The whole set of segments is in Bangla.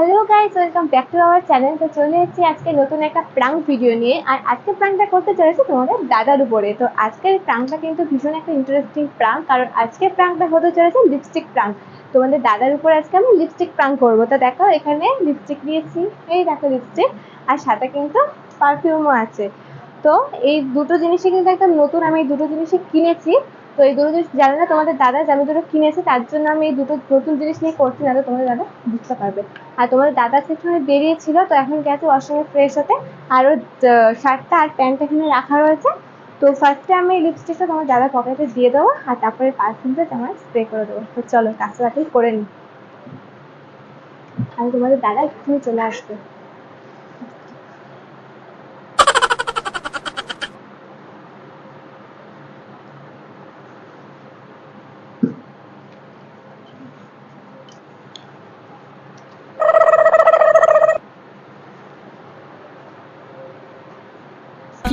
Hello guys, welcome back to our channel. তো চলে এসেছি আজকে নতুন একটা প্রাঙ্ক ভিডিও নিয়ে। আর আজকে প্রাঙ্কটা করতে চলেছি তোমাদের দাদার উপরে। তো আজকের প্রাঙ্কটা কিন্তু ভীষণ একটা ইন্টারেস্টিং প্রাঙ্ক, কারণ আজকের প্রাঙ্কটা হতে চলেছে লিপস্টিক প্রাঙ্ক। তোমাদের দাদার উপর আজকে আমি লিপস্টিক প্রাঙ্ক করবো। তো দেখো এখানে লিপস্টিক নিয়েছি, এই দেখো লিপস্টিক, আর সাথে কিন্তু পারফিউমও আছে। তো এই দুটো জিনিসই কিন্তু একদম নতুন, আমি এই দুটো জিনিসই কিনেছি। তো এই দুটো জিনিস জানে না তোমাদের দাদা যে আমি দুটো কিনেছি, তার জন্য আমি এই দুটো নতুন জিনিস নিয়ে করছি, না তো তোমাদের দাদা বুঝতে পারবে। আর তোমাদের দাদা সেখানে বেরিয়েছিল, তো এখন গেছে ওয়াশরুমে ফ্রেশ হতে। আর ওর শার্টটা আর প্যান্ট এখানে রাখা রয়েছে। তো ফার্স্টে আমি লিপস্টিকটা তোমার দাদার পকেটে দিয়ে দেবো, আর তারপরে পারফিউমটা তোমার স্প্রে করে দেবো। তো চলো কাছে রাখি করে নিই। আর তোমাদের দাদা এক্ষুনি চলে আসবে।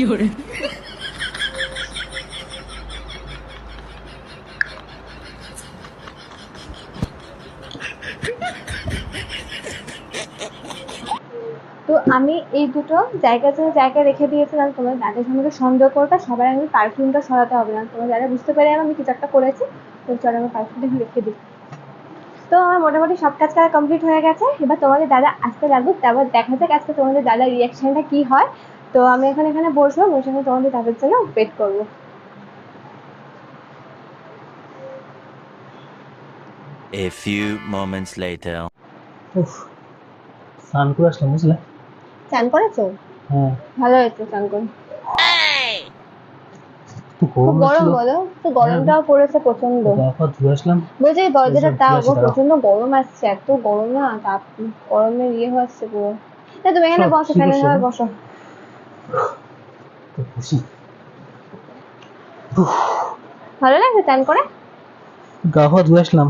কি করে তো আমি এই দুটো জায়গায় রেখে দিয়েছিলাম। তোমার দাদার সঙ্গে সন্দেহ করবে, সবাই আমি পারফিউমটা সরাতে হবে না। তোমার দাদা বুঝতে পারে আমি কিছু একটা করেছি। তো চলো আমি পারফিউমটা রেখে দিই। তো আমার মোটামুটি সব কাজ করা কমপ্লিট হয়ে গেছে। এবার তোমাদের দাদা আসতে লাগুক, তারপর দেখা যাক আজকে তোমাদের দাদার রিয়াকশনটা কি হয়। তো আমি এখন এখানে বসবো, বসে আমি তোমাদের দাদার জন্য ওয়েট করবো। A few moments later. উফ স্নান করে আসলাম বুঝলে। চান করেছো? হ্যাঁ ভালো হয়েছে চান করে। তো খুব গরম গরম ছিল। বলো তো, গরমটাও পড়েছে প্রচন্ড। তারপর ধুয়ে আসলাম। বলছি এই দরজাটা এসব দাও ধুয়ে গো, আসি দাঁড়াও। প্রচন্ড গরম আসছে, এত গরম না, তাপ গরমের হচ্ছে পুরো। না তুমি এখানে সব বসো, ঠিক ফ্যানের আছে হাওয়ায় বসো। তো খুশি। ভালো লাগছে চান করে? গা হাত ধুয়ে আসলাম।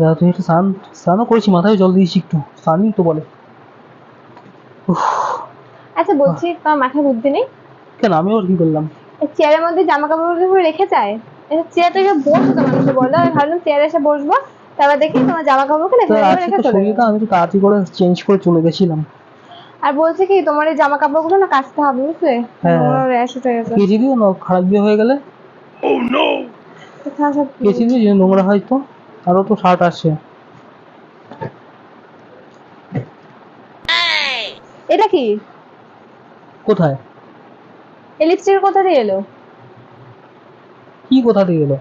গা ধুয়ে একটু স্নানও করেছি, মাথায় জল দিয়েছি একটু, স্নানই তো বলে। উফ, আচ্ছা বলছি, তোমার মাথায় বুদ্ধি নেই? কেন আমি ওর কি করলাম? চেয়ারের মধ্যে জামা কাপড় রেখে যায়। চেয়ারটা এসে বসতো মানুষে বললো, আমি ভাবলাম চেয়ারে এসে বসবো, তারপর দেখি তোমার জামা কাপড়কে তো রেখে আজকে রেখে তো চলে সরিয়ে গেলো। দাও, আমি তো তাড়াতাড়ি করে চেঞ্জ করে চলে গেছিলাম। আর বলছে কি তোমার এই জামা কাপড়গুলো না কাচতে হবে, বুঝলে? হ্যাঁ নোংরা র্যাশ উঠে গেছে। কেচে দিও না, খারাপ দিয়ে হয়ে গেলে কেচে দিও, যে নোংরা হয় তো। আরো তো শার্ট আসছে। এটা কি? কোথায়? এই লিপস্টিক কোথা দিয়ে এলো? কি কোথা দিয়ে এলো?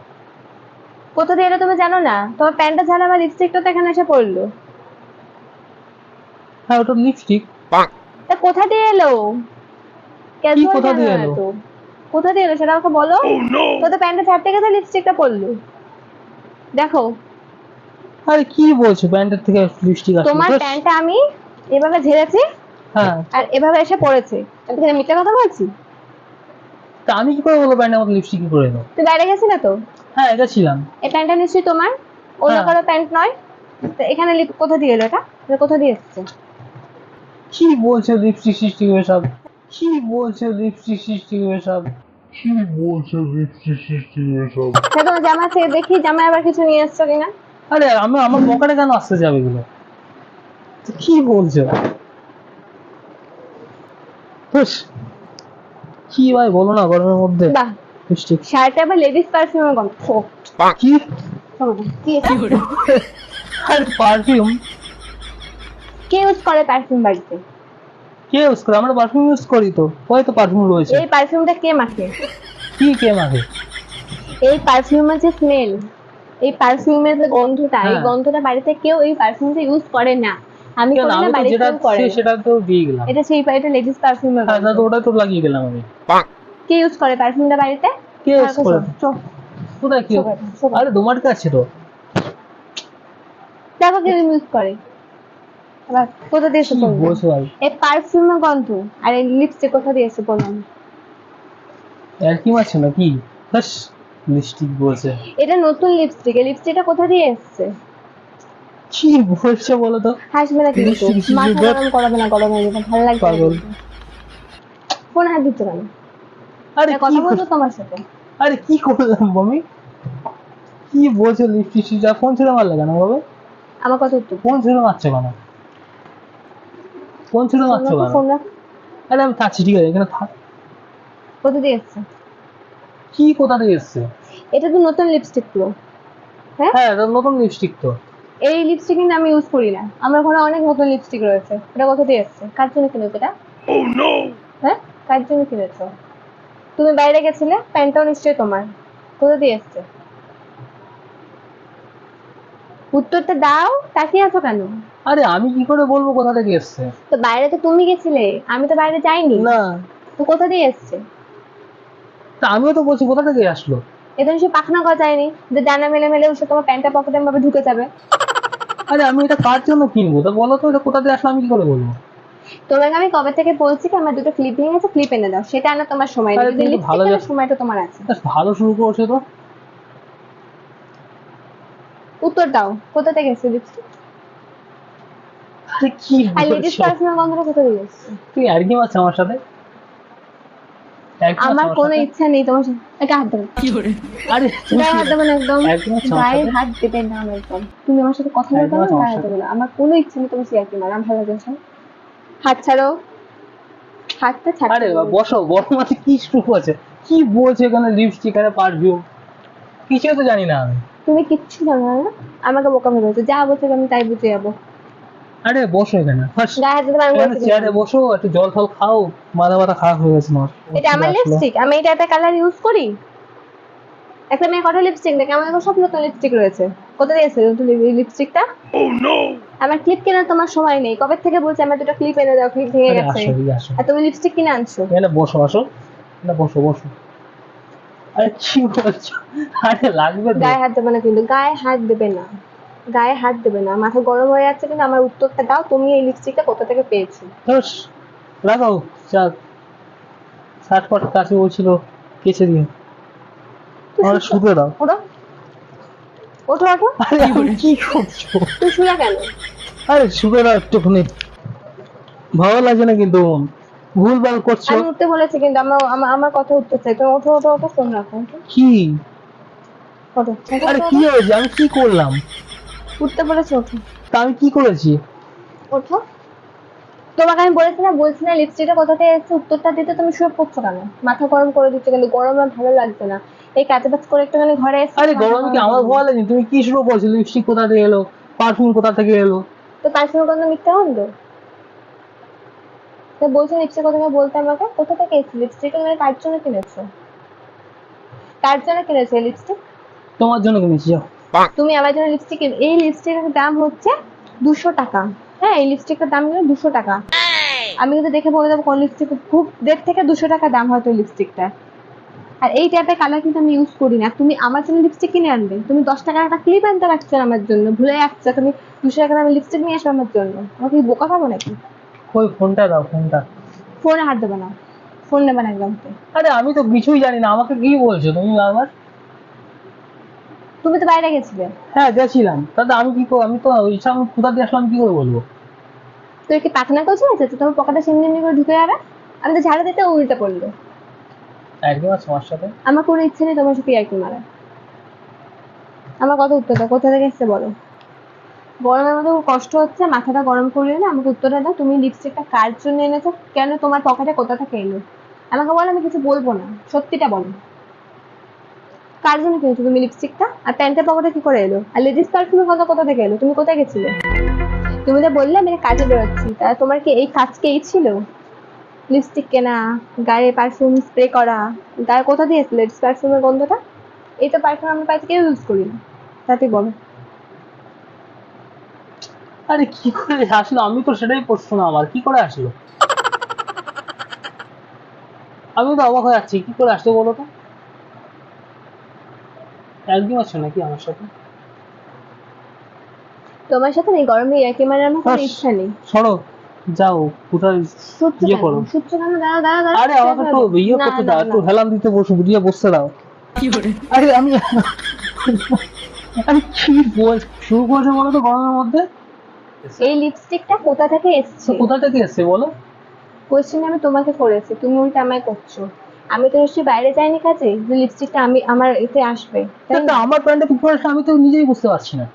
কোথা দিয়ে এলো তুমি জানো না? তোমার প্যান্টটা ছাড়া আমার লিপস্টিকটা তো এখানে এসে পড়লো। হ্যাঁ ওটা লিপস্টিক। তা কোথা দিয়ে এলো? কি ক্যাজুয়াল কোথা কেন দিয়ে না এলো? তো? কোথা দিয়ে এলো সেটা আমাকে বলো। তো তো প্যান্টটা ছাড়তে গেছে লিপস্টিকটা পড়লো, দেখো। আরে কি বলছো, প্যান্টের থেকে লিপস্টিক আসলো? তোমার প্যান্টটা আমি এভাবে ঝেড়েছি, হ্যাঁ আর এভাবে এসে পড়েছে। আমি কি মিথ্যা কথা বলছি? তা আমি কি করে বলবো প্যান্টের মধ্যে লিপস্টিক কি করে এলো? তুই বাইরে গেছিলে তো? হ্যাঁ এটা ছিলাম। এই প্যান্টটা নিশ্চয়ই তোমার, অন্য হ্যাঁ। কারো প্যান্ট নয়। তো এখানে কোথা দিয়ে এলো এটা? এটা কোথা দিয়ে এসছে? কি বলছো লিপস্টিক সিস্টিক এসব? কি বলছো লিপস্টিক সিস্টিক এসব? কি বলছো লিপস্টিক সিস্টিক এসব? হ্যাঁ তোমার জামা থেকে দেখি, জামায় আবার কিছু নিয়ে এসছো কিনা। আরে আমি আমার পকেটে কেন আসতে যাবে এগুলো? কি বলছো? হুস, কি ভাই বলো না গরমের মধ্যে বাহ, লিপস্টিক শার্টে আবার লেডিস পারফিউমের গন্ধ। কি? কি এটা? আর পারফিউম? কে ইউজ করে পারফিউম বাড়িতে? কে ইউজ করে? আমরা পারফিউম ইউজ করি তো, ওই তো পারফিউম রয়েছে। এই পারফিউমটা কে মাখে? কি কে মাখে? এই পারফিউমের যে স্মেল, এই পারফিউমের যে গন্ধটা, এই হ্যাঁ। গন্ধটা বাড়িতে কেউ এই পারফিউমটা ইউজ করে না। আমি কেন, করি না, আমি তো বাড়িতে যেটা কেউ করে না। সেটা তো দিয়ে গেলাম। এটা লেডিস পারফিউমের হ্যাঁ গন্ধ। তো ওটা তো লাগিয়ে গেলাম আমি। কে ইউজ করে পারফিউমটা বাড়িতে? কে ইউজ করে? কোথায় কি? আরে তোমার কাছে তো। দেখো কে ইউজ করে। আবার কোথা দিয়ে এসে কি পড়লো? বলছো ভাই? এই পারফিউমের গন্ধ আর এই লিপস্টিক কোথা দিয়ে এসে পড়লাম? আর কি মারছো নাকি? হাস, লিপস্টিক বলছে। এটা নতুন লিপস্টিক, এই লিপস্টিকটা কোথা দিয়ে এসছে? কি বলছো বলো তো? হাসবে না কিন্তু, লিপস্টিক মাথা গরম করাবে না, গরম হয়ে যেতে ভালো লাগবে না পাগল। কিন্তু। ফোন হাত দিচ্ছ কেন? আরে কথা কি বলছো তোমার সাথে। আরে কি করলাম আমি? কি বলছো লিপস্টিক? যা ফোন ছেড়ে মারলে কেন বাবা? আমার কথা একটু ফোন ছেড়ে মারছো কেন? কোন ছিল মারছো কেন? ফোন রাখো। আরে আমি থাকছি, ঠিক আছে, এখানে থাক। কোথা দিয়ে এসছে? কি কোথা থেকে এসছে? এটা তো নতুন লিপস্টিক পুরো। হ্যাঁ, হ্যাঁ, এটা নতুন লিপস্টিক তো। এই লিপস্টিক কিন্তু আমি ইউজ করি না, আমার ঘরে অনেক নতুন লিপস্টিক রয়েছে। এটা কোথা দিয়ে এসছে? কার জন্য কিনেছো এটা? হ্যাঁ, কার জন্য কিনেছো? তুমি বাইরে গেছিলে, প্যান্টটাও নিশ্চয়ই তোমার। কোথা দিয়ে এসছে? উত্তরটা দাও, তাকিয়ে আছো কেন? আরে আমি কি করে বলবো কোথা থেকে এসছে? তো বাইরে তো তুমি গেছিলে, আমি তো বাইরে যাইনি। না, তো কোথা দিয়ে এসছে? তা আমিও তো বলছি কোথা থেকে আসলো। এটা নিশ্চয়ই পাখনা গজায়নি যে ডানা মেলে মেলে উঠে তোমার প্যান্টের পকেটে ভাবে ঢুকে যাবে। আরে আমি এটা কার জন্য কিনবো তা বলো তো, এটা কোথা থেকে আসলো আমি কি করে বলবো? তোমাকে আমি কবে থেকে বলছি কি আমার দুটো ক্লিপ ভেঙে গেছে, ক্লিপ এনে দাও, সেটা আনা তোমার সময় নেই। আরে যদি তুমি তো লিপস্টিক ভালো কেনার সময়টা তোমার আছে। বেশ ভালো শুরু করেছো তো। উত্তর দাও, কোথা থেকে এসছে লিপস্টিক? আরে কি আর লেডিস বলছো? পারফিউমের গন্ধটা কোথা থেকে এসছে? তুই আর কি মারছ আমার সাথে? একদম আমার আমার কোনো সাথে? ইচ্ছা নেই তোমার সাথে। এটা হাত দেবে, আরে তুমি গায়ে হাত দেবে না একদম। একদম আমার গায়ে সাথে? হাত দেবে না একদম। তুমি আমার সাথে কথা বলতে একদম না, আমার গায়ে হাত সাথে? দেবে না। আমার কোনো ইচ্ছা নেই তোমার সিয়াকি মারা। আমি ভালো লাগছে। হাত ছাড়ো, হাতটা ছাড়ো। আরে বসো, বড় মাঝে কি শুরু আছে? কি বলছো এখানে লিপস্টিক আর পারফিউম? কিছুই তো জানি না আমি। তুমি কিচ্ছু জানো না, আমাকে বোকা ভেবেছো। যা বলছো আমি তাই বুঝে যাবো। আরে বসো এখানে ফার্স্ট, গায়ে হাত দিতে আমি এখানে বলছি চেয়ারে বসো, একটু জল ফল খাও। মাথা ব্যথা খারাপ হয়ে গেছে আমার। এটা আমার লিপস্টিক, আমি এই টাইপের কালার ইউজ করি। একটা মেয়ে কত লিপস্টিক দেখে, আমার কাছে সব নতুন লিপস্টিক রয়েছে। কোথা দিয়ে এসেছে নতুন লিপস্টিকটা? আমার ক্লিপ কেনার তোমার সময় নেই। কবে থেকে বলছি আমার দুটো ক্লিপ এনে দাও, ক্লিপ ভেঙে আরে গেছে। আসো, এদিকে আসো। আর তুমি লিপস্টিক কিনে আনছো। এখানে বসো, আসো এখানে বসো, বসো। আরে কি বলছো? আরে লাগবে তো। গায়ে হাত দেবে না কিন্তু, গায়ে হাত দেবে না, গায়ে হাত দেবে না। মাথা গরম হয়ে যাচ্ছে কিন্তু আমার উত্তরটা দাও, তুমি এই লিপস্টিকটা কোথা থেকে পেয়েছো? ধস, লাগাও। যাক, শার্ট কাছে বলছিল কেচে দিও। আমার শুতে দাও। ওঠো, ওঠো, ওঠো। আরে আমি কি করছো? তুই শুয়ে কেন? আরে শুতে দাও একটুখানি। ভালো লাগছে না কিন্তু, ভুলভাল করছো। আমি উঠতে বলেছি কিন্তু আমার আমার আমার কথা উঠতে চাই। তুমি ওঠো, ওঠো, ওঠো, ফোন রাখো। ওঠো, কি? ওঠো, ওঠো, আরে ওঠো, কি ওঠো। হয়েছে? আমি কি করলাম? উঠতে বলেছি, ওঠো, তা আমি কি করেছি? ওঠো। তোমাকে আমি বলছি না লিপস্টিকটা কোথা থেকে এসেছে উত্তরটা দিতে। তুমি শুয়ে পড়ছো কেন? মাথা গরম করে দিচ্ছ কিন্তু, গরম আর ভালো লাগছে না। এই কাঁচা বাজ করে একটুখানি ঘরে এসে আরে গরমে কি আমার ভয় লাগে? তুমি কি শুরু করছো? লিপস্টিক কোথা থেকে এলো, পারফিউম কোথা থেকে এলো? তো পার্সোনাল কোনো মিথ্যা গন্ধ? তো বলছো লিপস্টিক কোথা থেকে, বলতে আমাকে কোথা থেকে এসেছে লিপস্টিক? তুমি কার জন্য কিনেছো? কার জন্য কিনেছো এই লিপস্টিক? তোমার জন্য কিনেছি, যাও। তুমি আমার জন্য লিপস্টিক, এই লিপস্টিকের দাম হচ্ছে 200 টাকা। হ্যাঁ, এই লিপস্টিকের দাম হলো 200 টাকা। আমি কিন্তু দেখে বলে দেবো কোন লিপস্টিক। খুব 150 থেকে 200 টাকা দাম হয়তো ওই লিপস্টিকটা। আর এই টাইপের কালার কিন্তু আমি ইউজ করি না। তুমি আমার জন্য লিপস্টিক কিনে আনবে, তুমি 10 টাকার একটা ক্লিপ আনতে পারছো না আমার জন্য, ভুলে যাচ্ছ। তুমি 200 টাকা দামের লিপস্টিক নিয়ে আসবে আমার জন্য। আমাকে কি বোকা খাবো নাকি? ওই ফোনটা দাও, ফোনটা। ফোনে হাত দেবে না, ফোন নেবে না একদম। আরে আমি তো কিছুই জানি না, আমাকে কি বলছো তুমি বারবার? তুমি তো বাইরে গেছিলে। হ্যাঁ গেছিলাম, তাতে আমি কি আমি তো ইচ্ছা, আমি কোথা দিয়ে আসলাম কি করে বলবো? তুই কি পাখনা করছো না, তোমার পকেটে সিমনি করে ঢুকে যাবে। আমি তো ঝাড়ু দিতে উল্টে পড়লো। একদম আছে আমার সাথে। আমার কোনো ইচ্ছে নেই তোমার সাথে ইয়ার্কি মারা। আমার কথা উত্তর দাও, কোথা থেকে এসছে বলো। গরমের মধ্যে খুব কষ্ট হচ্ছে, মাথাটা গরম করিও না, আমাকে উত্তরটা দাও। তুমি লিপস্টিকটা কার জন্য এনেছো? কেন তোমার পকেটে কোথা থেকে এলো? আমাকে বলো, আমি কিছু বলবো না, সত্যিটা বলো। কার জন্য কিনেছো তুমি লিপস্টিকটা? আর প্যান্টের পকেটে কি করে এলো? আর লেডিস পারফিউমের কথা কোথা থেকে এলো? তুমি কোথায় গেছিলে? তুমি তো বললে আমি কাজে বেরোচ্ছি, তা তোমার কি এই কাজকে এই ছিল? লিপস্টিক কেনা, গায়ে পারফিউম স্প্রে করা, গায়ে কোথা দিয়ে এসেছিল লেডিস পারফিউমের গন্ধটা? এই তো পারফিউম আমরা বাড়িতে কেউ ইউজ করি না। তাতে বলো। আরে কি করে আসলো? আমি তো সেটাই প্রশ্ন আমার, কি করে আসলো? আমি তো অবাক হয়ে যাচ্ছি, কি করে আসলো বলো তো? একদম আছে নাকি আমার সাথে? তোমার সাথে নেই গরমে ইয়ার্কি মারার আমার কোনো ইচ্ছা নেই। সরো, যাও কোথায় সূর্য ইয়ে কেন? করো। সূর্য কেন? দাঁড়া, দাঁড়া, দাঁড়া। আরে আমাকে একটু ইয়ে না, করতে না, দাও, না। একটু হেলান দিতে বসো, দিয়ে বসতে দাও। আরে আমি আমি কি বল শুরু করেছে বলো তো গরমের মধ্যে? এই লিপস্টিকটা কোথা থেকে এসছে? তো কোথা থেকে এসছে বলো? কোয়েশ্চেন আমি তোমাকে করেছি, তুমি উল্টা আমায় করছো। আমি তো নিশ্চয়ই বাইরে যাইনি কাজে যে লিপস্টিকটা আমি আমার এতে আসবে, তাই না? আমার প্যান্টে কি করেছে আমি তো নিজেই বুঝতে পারছি না।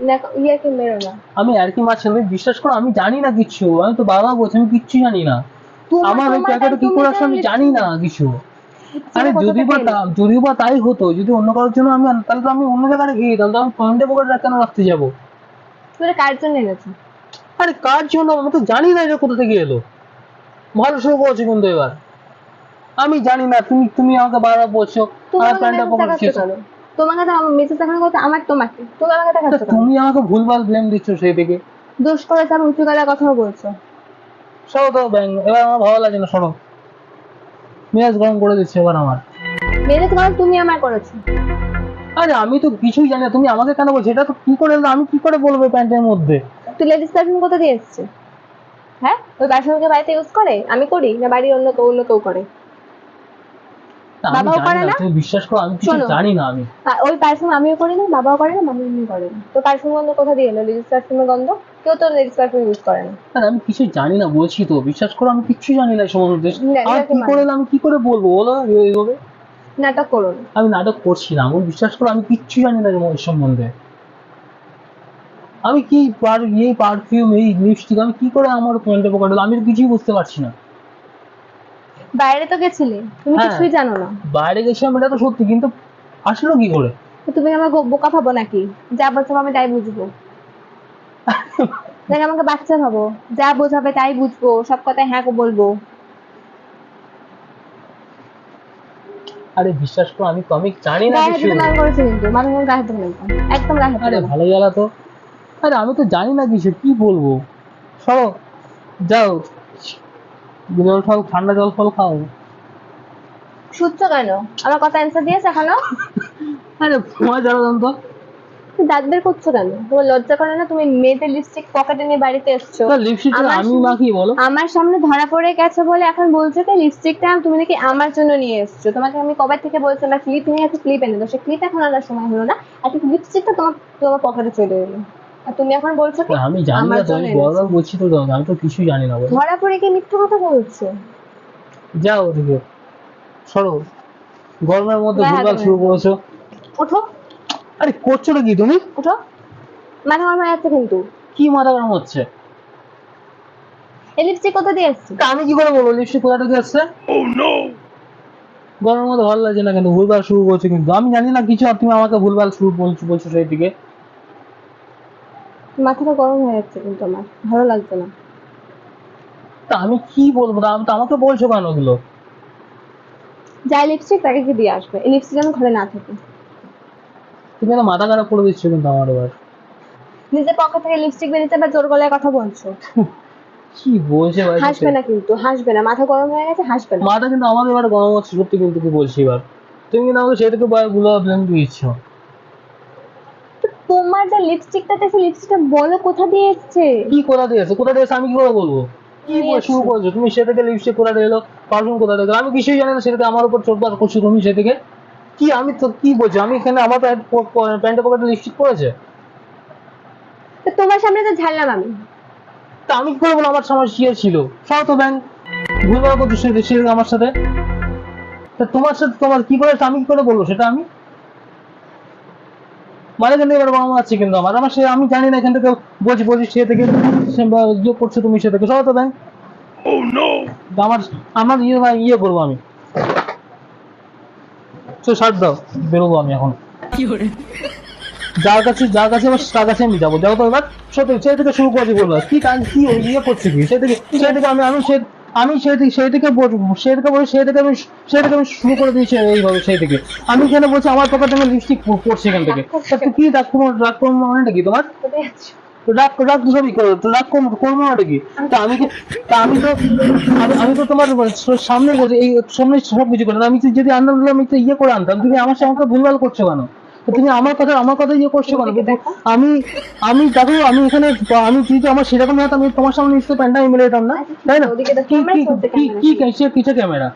দেখো ইয়াকে মেরো না। আমি আর কি মারছি, তুমি বিশ্বাস করো আমি জানি না কিছু, আমি তো বাবা বলছি আমি কিচ্ছু জানি না। আমার ওই প্যাকেটে কি করে আসলে আমি জানি না কিছু। আরে যদিও বা তাই হতো, যদি অন্য কারোর জন্য আমি তাহলে তো আমি অন্য জায়গায় গিয়ে দিতাম, তো আমি প্যান্টে পকেটে কেন রাখতে যাবো? তুই কার জন্য এনেছো? আরে কার জন্য আমি তো জানি না এটা কোথা থেকে এলো। ভালো শুরু করেছো কিন্তু এবার। আমি জানি না, তুমি তুমি আমাকে বারবার বলছো আমার প্যান্টটা পকেটে ছিল। তোমাকে তো আমার মেসেজ দেখানোর কথা আমার, তোমাকে তুমি আমাকে দেখাচ্ছ কেন? তুমি আমাকে ভুলভাল ব্লেম দিচ্ছ সেই থেকে। দোষ করেছে আর উঁচু গলায় কথা বলছো। সরো তো ব্যাং, এবার আমার ভালো লাগে না, সরো। মেজাজ গরম করে দিচ্ছে এবার আমার। মেসেজ করা তুমি আমার করেছো। আরে আমি তো কিছুই জানি না, তুমি আমাকে কেন বলছো? এটা তো কি করে এলো? আমি কি করে বলবো প্যান্টের মধ্যে? তুই লেডিস পারফিউম কোথা দিয়ে এসছে? হ্যাঁ, ওই পারফিউমকে বাড়িতে ইউজ করে? আমি করি না বাড়ির অন্য কেউ করে? আমি বাবাও জানি করে না, না? তুমি বিশ্বাস করো আমি কিছু শোনো, জানি না আমি। ওই পারফিউম আমিও করি না, বাবাও করে না, মামিও করে না। তো পারফিউম গন্ধ কোথা দিয়ে এলো? লেডিস পারফিউমের গন্ধ? কেউ তো লেডিস পারফিউম ইউজ করে না। আরে আমি কিছু জানি না বলছি তো, বিশ্বাস করো আমি কিচ্ছু জানি না এই সম্বন্ধে। আর ইয়াকে কি মারো। করে এলো আমি কি করে বলবো বলো এইভাবে? নাটক করো না। আমি নাটক করছি না, আমি বিশ্বাস করো আমি কিচ্ছু জানি না এই সম্বন্ধে। আমি কি এই পারফিউম এই লিপস্টিক আমি কি করে আমার প্যান্টে পকেটে আমি তো কিছুই বুঝতে পারছি না। বাইরে তো গেছিলে, তুমি হ্যাঁ। কিছুই জানো না। বাইরে গেছিলাম এটা তো সত্যি, কিন্তু আসলো কি করে? তো তুমি আমার বোকা ভাবো নাকি? যা বলছো আমি তাই বুঝবো? নাকি আমাকে বাচ্চা ভাবো? যা বোঝাবে তাই বুঝবো, সব কথায় হ্যাঁ বলবো? আরে বিশ্বাস করো আমি কমিক জানি না গায়ে কিছু। হাতে মান করেছে কিন্তু মানুষ গায়ে হাতে ফেলতাম, একদম গায়ে হাতে আরে ফেলতাম। ভালো গেল তো। আরে আমি তো জানি না কিছু, কি বলবো? সরো, যাও জল খাও, ঠান্ডা জল ফল খাও। শুচ্ছ কেন? আমার কথা অ্যান্সার দিয়েছে এখনো? আরে তোমার জানো তো। তুমি দাঁত বের করছো কেন? তোমার লজ্জা করে না? তুমি মেয়েদের লিপস্টিক পকেটে নিয়ে বাড়িতে এসছো, লিপস্টিকটা আমার আমি মাখি বলো? আমার সামনে ধরা পড়ে গেছে বলে এখন বলছো কি লিপস্টিকটা তুমি নাকি আমার জন্য নিয়ে এসছো? তোমাকে আমি কবে থেকে বলছি না ক্লিপ নিয়ে আছে, ক্লিপ এনে দাও, সে ক্লিপ এখন আনার সময় হলো না, আর লিপস্টিকটা তোমার তোমার পকেটে চলে এলো, আর তুমি এখন বলছো কি আমি জানি আমার না, জন্য তুমি এনেছো? বড় বলছি তো, আমি তো কিছুই জানি না বলো। ধরা পড়ে কি মিথ্যে কথা বলছো? যাও ওদিকে, সরো। গরমের মধ্যে গায়ে হাত ভুলভাল দেবে শুরু না। করেছো। ওঠো, আরে করছো কি তুমি? ওঠো, মাথা গরম হয়ে যাচ্ছে কিন্তু। কি মাথা গরম হচ্ছে? এই লিপস্টিক কোথা দিয়ে এসছে? তা আমি কি করে বলবো লিপস্টিক কোথা থেকে আসছে? গরমের মধ্যে ভালো লাগছে না, কিন্তু ভুলভাল শুরু করছো কিন্তু আমি জানি না কিছু, আর তুমি আমাকে ভুলভাল শুরু বলছো সেই দিকে। মাথাটা গরম হয়ে যাচ্ছে কিন্তু আমার ভালো লাগছে না। তা আমি কি বলবো? তা আমাকে বলছো কেন ওগুলো? যাই লিপস্টিক তাকে কি দিয়ে আসবে? এই লিপস্টিক যেন ঘরে না থাকে। তুমি তো মাথা খারাপ করে দিচ্ছ কিন্তু আমার এবার। নিজের পকেট থেকে লিপস্টিক বেরিয়েছে বা জোর গলায় কথা বলছো। কি বলছে ভাই? হাসবে না কিন্তু, হাসবে না, মাথা গরম হয়ে গেছে, হাসবে না। মাথা কিন্তু আমার এবার গরম হচ্ছে সত্যি, কিন্তু কি বলছি এবার? তুমি কিন্তু আমাকে সেটাকে গুলো ব্লেম দিচ্ছ। তো তোমার যে লিপস্টিকটা আছে লিপস্টিকটা বলো কোথা দিয়ে এসছে? কি কোথা দিয়েছে? কোথা দিয়েছে আমি কি করে বলবো? কি শুরু করছো তুমি? সেটাকে লিপস্টিক কোথা দিয়ে এলো, পারফিউম কোথা থেকে? আমি কিছুই জানি না, সেটাকে আমার উপর চোটপাট করছো তুমি সেটাকে। কি আমি তো কি বলছি? আমি এখানে আমার প্যান্টের পকেটে লিপস্টিক পরেছে? তো তোমার সামনে তো ঝাড়লাম আমি। তা আমি কি করে বলবো আমার সামনে শিয়ার ছিল? সব তো ব্যাংক ভুলভাল করছো সেটা আমার সাথে। তা তোমার সাথে তোমার কি করে আমি কি করে বলবো সেটা? আমি মানে কিন্তু এবার বাবা আছে কিন্তু আমার সে আমি জানি না, এখান থেকে বলছি সে থেকে ইয়ে করছো তুমি সে থেকে, সব তো ব্যাংক আমার আমার ইয়ে করবো আমি। ছাড় দাও, বেরোবো আমি এখন। যার কাছে আমার তার কাছে আমি যাবো, যাবো তো এবার। সত্যি সে থেকে শুরু করছি বলবো কি কি ইয়ে করছে কি সে থেকে আমি সেই থেকে আমি শুরু করে দিয়েছি এইভাবে সেই থেকে। আমি এখানে বলছি আমার পকেটে আমি লিপস্টিক পড়ছি এখান থেকে, কি রাগ মানেটা কি তোমার? কোথায় যাচ্ছ? রাগ তো সবই করো, তো রাগ করবো মানেটা কি? তা আমি তো তোমার সামনে এই সামনে সব কিছু করলাম, আমি তো যদি আনতাম আমি তো ইয়ে করে আনতাম, তুমি আমার সাথে আমাকে ভুলভাল করছো কেন? তুমি আমার কথা ইয়ে করছো কেন? আমি আমি দেখো আমি এখানে আমি যদি আমার সেরকম না হতো আমি তোমার সামনে নিশ্চয়ই প্যান্টটা আমি মেলে যেতাম না, তাই না? কিসে ক্যামেরা?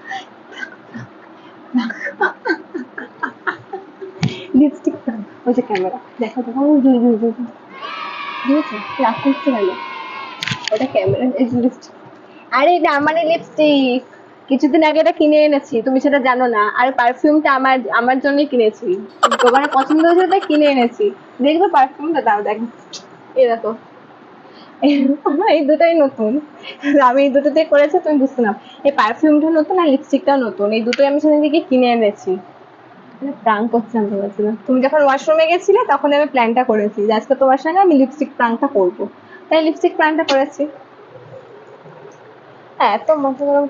লিপস্টিক ওই যে ক্যামেরা দেখো দেখো বুঝেছো? রাগ করতে গেল ওটা ক্যামেরা, এই লিপস্টিক। আরে এটা আমারই লিপস্টিক। কিছুদিন আগে এটা কিনে এনেছি, তুমি সেটা জানো না। আর পারফিউমটা আমার জন্যই কিনেছি, দোকানে পছন্দ হয়েছে তাই কিনে এনেছি। দেখবে পারফিউমটা, দাও দেখো, এই দেখো, এই দুটোই নতুন। আমি এই দুটোতে করেছি, তুমি বুঝতে না। এই পারফিউমটা নতুন আর লিপস্টিকটাও নতুন, এই দুটোই আমি সেদিন থেকে কিনে এনেছি। প্রাং করছিলাম তোমার জন্য। তুমি যখন ওয়াশরুমে গেছিলে তখন আমি প্ল্যানটা করেছি যে আজকে তোমার সঙ্গে আমি লিপস্টিক প্রাংটা করবো, তাই লিপস্টিক প্রাংটা করেছি। হ্যাঁ, এত মাথা গরম,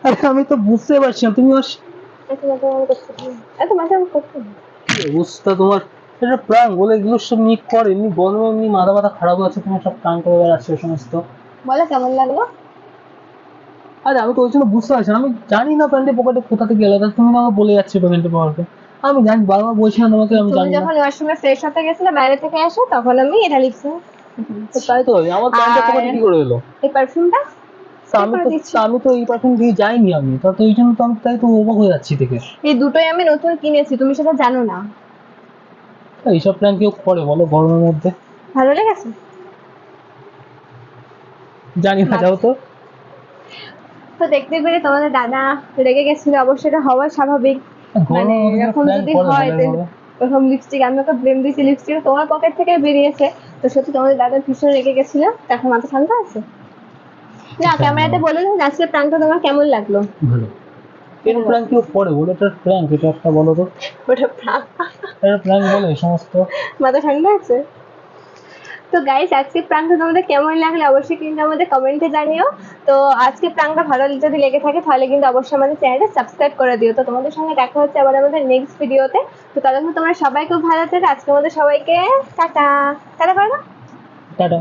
আরে আমি তো বুঝতে পারছি না তুমি এত মাথা গরম করতে হবে। এত মাথা গরম করতে হবে। কি অবস্থা তোমার। এটা প্রাণ বলে এগুলো সব নিয়ে করে, এমনি গরমে এমনি মাথা ব্যথা খারাপ আছে, তুমি সব প্রাণ করে বেড়াচ্ছে এই সমস্ত। বলো কেমন লাগলো? আরে আমি তো ওই জন্য বুঝতে পারছি না, আমি জানি না প্যান্টের পকেটে কোথা থেকে এলো, তা তুমি আমাকে বলে যাচ্ছো প্যান্টের পকেটে। আমি জানি, বারবার বলছি না তোমাকে, আমি তুমি জানি না। যখন ওয়াশরুমে ফ্রেশ হতে গেছিলে বাইরে থেকে এসে, তখন আমি এটা লিপস্টিক, তো তাই তো আমার প্যান্টের আর পকেটে কি করে এলো? এই পারফিউমটা তা স্প্রে আমি করে তো দিচ্ছি। তা আমি তো এই পারফিউম দিয়ে যাইনি আমি, তা তো এই জন্য তো আমি তাই তো অবাক হয়ে যাচ্ছি দেখে। এই দুটোই আমি নতুন কিনেছি, তুমি সেটা জানো না। তা এইসব প্ল্যান কেউ করে বলো গরমের মধ্যে? ভালো লেগেছে? জানি না, যাও তো। তো দেখতে পেরে তোমাদের দাদা রেগে গেছিল, অবশ্যই এটা হওয়া স্বাভাবিক। মানে গরমের মধ্যে এরকম প্ল্যান যদি করে হয়, বলো তাহলে এভাবে? প্রথম লিপস্টিক আমি ওকে ব্লেম দিয়েছি, লিপস্টিক তোমার পকেট থেকে বেরিয়েছে। তো সত্যি তোমাদের দাদা ভীষণ রেগে গেছিল, এখন মাথা ঠান্ডা আছে। না, ক্যামেরাতে বলে না আজকে প্রাংটা তোমার কেমন লাগলো? ভালো। এরকম প্ল্যান কেউ করে বলো? এটা প্র্যাঙ্ক, এটা একটা বলো তো। ওটা প্রাং, এটা প্র্যাঙ্ক বলে এই সমস্ত? মাথা ঠান্ডা আছে। তো গাইস, আজকে প্রাংটা তোমাদের কেমন লাগলো অবশ্যই কিন্তু আমাদের কমেন্টে জানিও। তো আজকে প্রাংটা ভালো যদি লেগে থাকে তাহলে কিন্তু অবশ্যই আমাদের চ্যানেলটা সাবস্ক্রাইব করে দিও। তো তোমাদের সঙ্গে দেখা হচ্ছে আবার আমাদের নেক্সট ভিডিওতে। তো ততক্ষণ তোমরা সবাই খুব ভালো থেকো। আজকে আমাদের সবাইকে টাটা, টাটা করো না? টাটা।